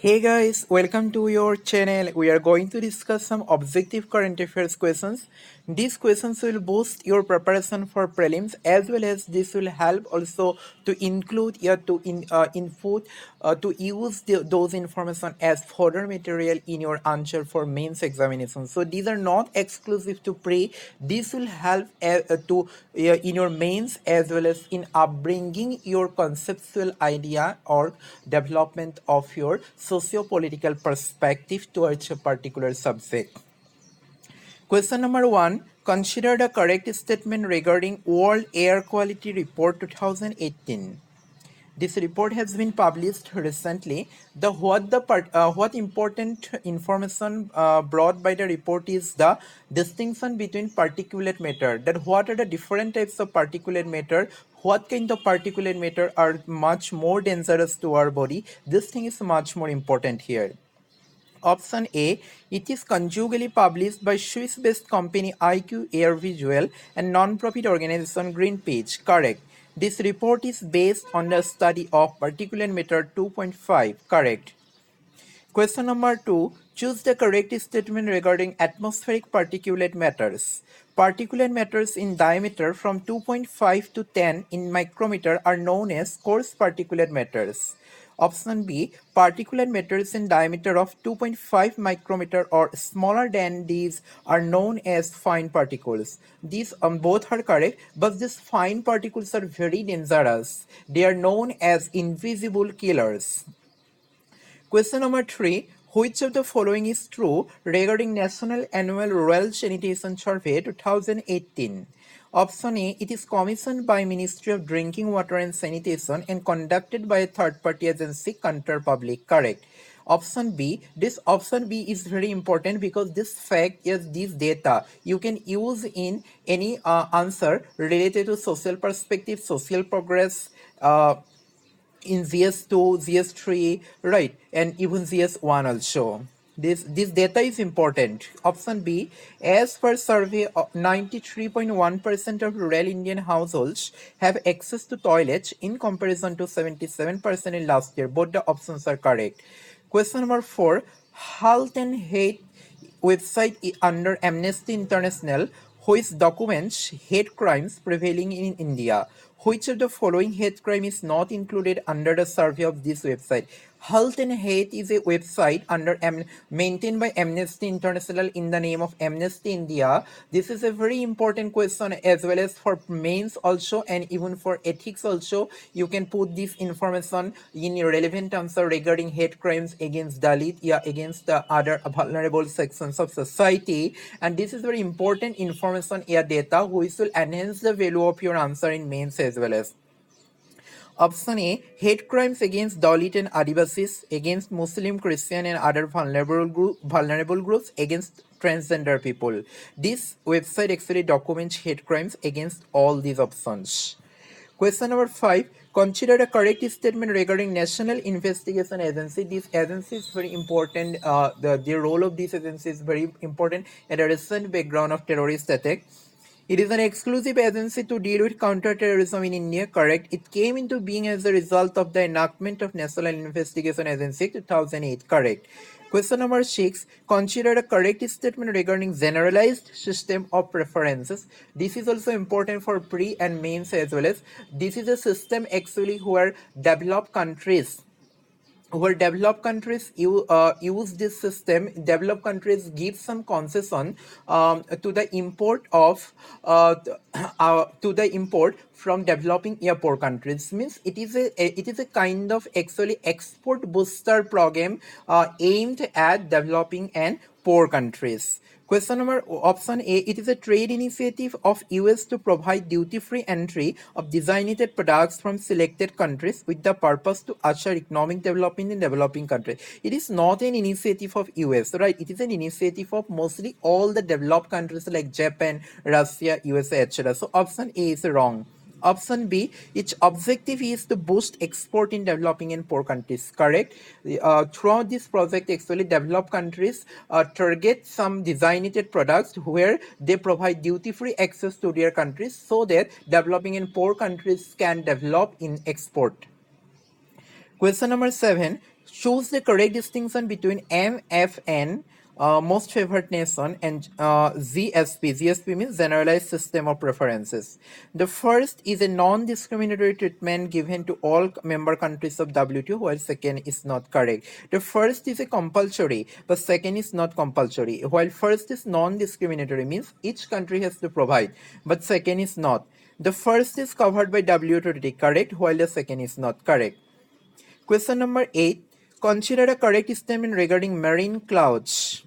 Hey guys, welcome to your channel. We are going to discuss some objective current affairs questions. These questions will boost your preparation for prelims as well as this will help also to include input to use those information as fodder material in your answer for mains examination. So these are not exclusive to pre. This will help in your mains as well as in upbringing your conceptual idea or development of your socio-political perspective towards a particular subject. Question number 1. Consider the correct statement regarding World Air Quality Report 2018. This report has been published recently. What important information brought by the report is the distinction between particulate matter. That what are the different types of particulate matter? What kind of particulate matter are much more dangerous to our body? This thing is much more important here. Option A, it is conjugally published by Swiss-based company IQair Visual and non-profit organization Greenpeace. Correct. This report is based on the study of particulate matter 2.5. Correct. Question number 2. Choose the correct statement regarding atmospheric particulate matters. Particulate matters in diameter from 2.5 to 10 in micrometer are known as coarse particulate matters. Option B. Particulate matters in diameter of 2.5 micrometer or smaller than these are known as fine particles. These both are correct, but these fine particles are very dangerous. They are known as invisible killers. Question number 3. Which of the following is true regarding National Annual Rural Sanitation Survey 2018? Option A. It is commissioned by Ministry of Drinking Water and Sanitation and conducted by a third-party agency, Kantar Public. Correct. Option B. This option B is very important because this fact is this data you can use in any answer related to social perspective, social progress, in ZS2, ZS3, right, and even ZS1 also. This data is important. Option B, as per survey, 93.1% of rural Indian households have access to toilets in comparison to 77% in last year. Both the options are correct. Question number 4, Halt and Hate website under Amnesty International which documents hate crimes prevailing in India. Which of the following hate crime is not included under the survey of this website? Halt and Hate is a website maintained by Amnesty International in the name of Amnesty India. This is a very important question as well as for mains also and even for ethics also. You can put this information in your relevant answer regarding hate crimes against Dalit, against the other vulnerable sections of society. And this is very important information data which will enhance the value of your answer in mains as well as. Option A, hate crimes against Dalit and Adivasis, against Muslim, Christian and other vulnerable groups, against transgender people. This website actually documents hate crimes against all these options. Question number 5. Consider a correct statement regarding National Investigation Agency. This agency is very important. The role of this agency is very important at a recent background of terrorist attack. It is an exclusive agency to deal with counter-terrorism in India. Correct. It came into being as a result of the enactment of National Investigation Agency 2008. Correct. Question number 6. Consider a correct statement regarding generalized system of preferences. This is also important for pre and mains as well as. This is a system actually where developed countries use this system. Developed countries give some concession to the import of to the import from developing poor countries. Means it is a kind of actually export booster program aimed at developing and poor countries. Question number option A, it is a trade initiative of US to provide duty-free entry of designated products from selected countries with the purpose to usher economic development in developing countries. It is not an initiative of US, right? It is an initiative of mostly all the developed countries like Japan, Russia, USA, etc. So option A is wrong. Option B, its objective is to boost export in developing and poor countries. Correct. Throughout this project, actually, developed countries target some designated products where they provide duty-free access to their countries so that developing and poor countries can develop in export. Question number 7. Choose the correct distinction between MFN, most favored nation, and ZSP. ZSP means generalized system of preferences. The first is a non-discriminatory treatment given to all member countries of WTO, while second is not correct. The first is a compulsory, but second is not compulsory. While first is non-discriminatory means each country has to provide, but second is not. The first is covered by WTO, correct, while the second is not correct. Question number 8. Consider a correct statement regarding marine clouds.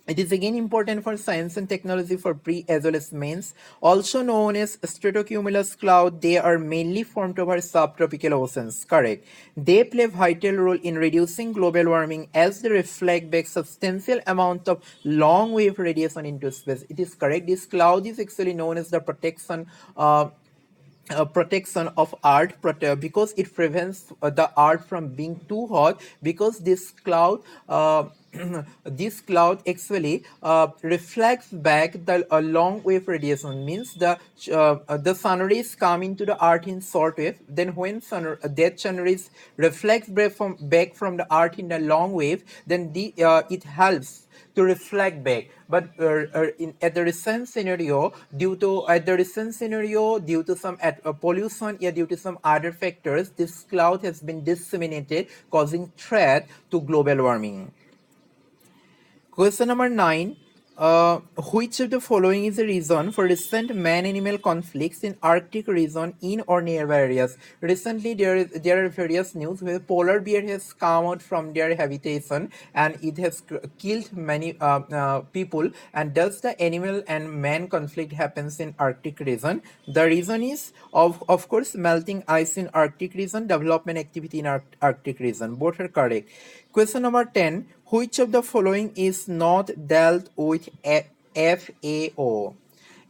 It is again important for science and technology for pre as well as mains. Also known as stratocumulus cloud, they are mainly formed over subtropical oceans. Correct. They play a vital role in reducing global warming as they reflect back substantial amount of long wave radiation into space. It is correct. This cloud is actually known as the protection of art because it prevents the art from being too hot, because this cloud this cloud actually reflects back the long wave radiation, means the sun rays come into the art in short wave, then when that sun rays reflects back from the art in the long wave, then it helps to reflect back. But at the recent scenario, due to some pollution, due to some other factors, this cloud has been disseminated, causing threat to global warming. Question number 9. Which of the following is the reason for recent man-animal conflicts in Arctic region in or nearby areas? Recently, there are various news where polar bear has come out from their habitation and it has killed many people. And thus, the animal and man conflict happens in Arctic region. The reason is of course melting ice in Arctic region, development activity in Arctic region. Both are correct. Question number 10. Which of the following is not dealt with FAO?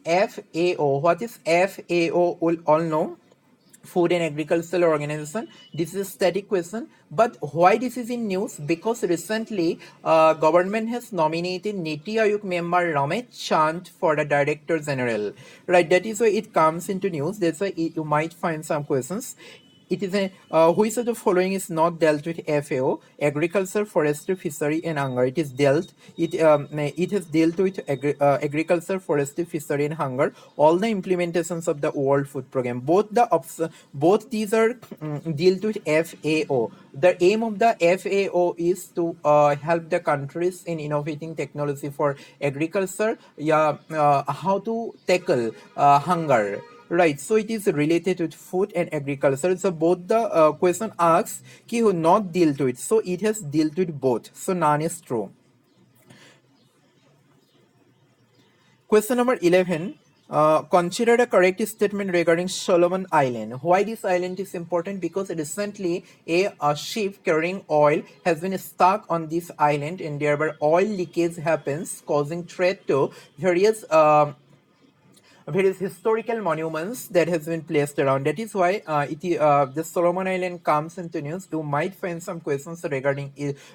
FAO. What is FAO? We'll all know. Food and Agricultural Organization. This is a static question, but why this is in news? Because recently government has nominated Niti Aayog member Ramesh Chand for the Director General. Right, that is why it comes into news. That's why you might find some questions. It is a which of the following is not dealt with FAO? Agriculture, forestry, fishery, and hunger. It is dealt. It has dealt with agriculture, forestry, fishery, and hunger. All the implementations of the World Food Program. Both these are dealt with FAO. The aim of the FAO is to help the countries in innovating technology for agriculture. How to tackle hunger. Right, so it is related with food and agriculture. So both the question asks ki who not dealt with. So it has dealt with both. So none is true. Question number 11. Consider a correct statement regarding Solomon Island. Why this island is important? Because recently a ship carrying oil has been stuck on this island, and thereby oil leakage happens, causing threat to various historical monuments that has been placed around. That is why the Solomon Island comes into news. You might find some questions regarding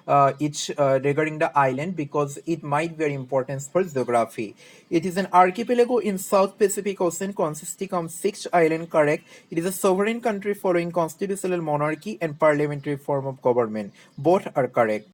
regarding the island, because it might be very important for geography. It is an archipelago in South Pacific Ocean consisting of 6 islands. Correct. It is a sovereign country following constitutional monarchy and parliamentary form of government. Both are correct.